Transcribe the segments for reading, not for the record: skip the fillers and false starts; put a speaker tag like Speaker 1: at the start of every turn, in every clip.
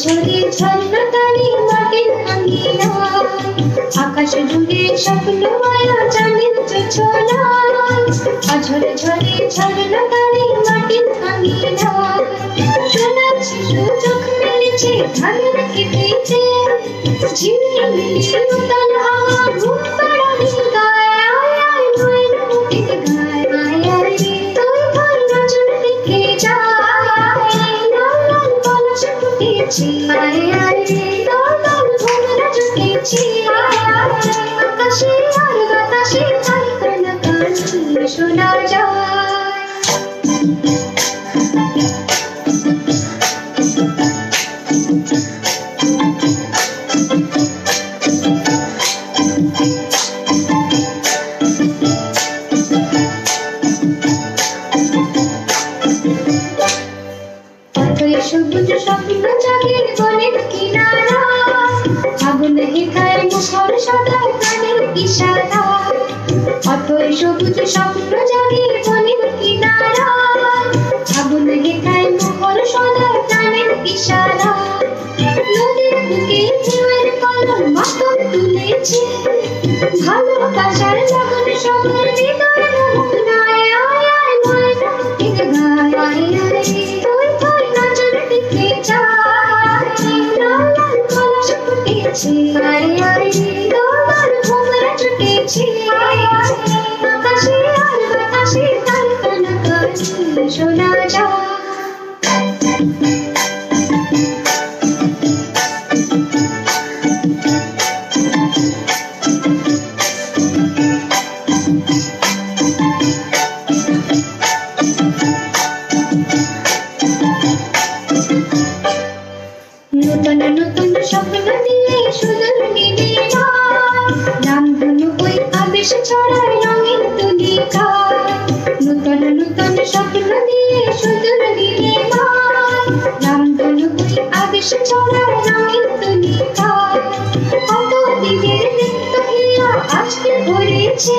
Speaker 1: ঝরে ঝর্ণা তারি মাটির ভাঙিনা আকাশ জুড়ে স্বপ্ন মায়া চাঁদের ছোছনা ঝরে ঝরে ঝর্ণা তারি মাটির ভাঙিনা সোনার শিশু চোখ মেলেছে ধানের খেতেছে ঝিমিয়ে নূতন হাওয়া ঘুম পাড়ানি গায় আয় আয় ময়না মুখে গায় আয় আয় তুই তোর নজর দেখে যা আয় আয় তোর তোর ভোমরা জুটেছি আকাশে আর বাতাসে তাই কানাকানি শোনা যায় সবুজ স্বপ্ন জাগে বনের কিনারা আগুন হেথায় মুখর সদা প্রাণের ইশারা অতই সবুজ স্বপ্ন জাগে বনের কিনারা আগুন হেথায় মুখর সদা প্রাণের ইশারা নদীর বুকে ঢেউয়ের কলম মাতম তুলেছে ভালোবাসার লগন সবার হৃদয় নমুনায় আয় আয় ময়না মুখের গায় আয় আয় তুই তোর নজর দেখে যা লাল লাল কলস ফুটেছে আয় আয় তোমার ভোমরা জুটেছে আকাশে আর বাতাসে তার কানাকানি শোনা যায় নূতন নূতন স্বপ্ন নিয়ে সুদূর নীলিমা রামধনু ওই আবেশ ছড়ায় রঙিন তুলিকা নূতন নূতন স্বপ্ন নিয়ে সুদূর নীলিমা রামধনু ওই আবেশ ছড়ায় রঙিন তুলিকা কত দিনের নৃত্য হিয়া আজকে ভরেছে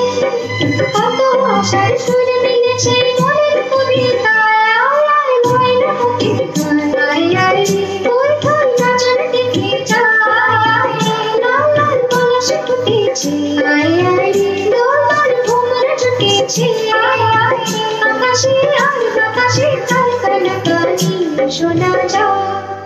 Speaker 1: কত আশার সুর মিলেছে মনের কবিতায় আয় আয় ময়না মুখের গায় আয় আয় তোর তোর নজর দেখে যা লাল লাল কলস ফুটেছে আয় আয় তোমার ভোমরা জুটেছে আকাশে আর বাতাসে তার কানাকানি শোনা যায়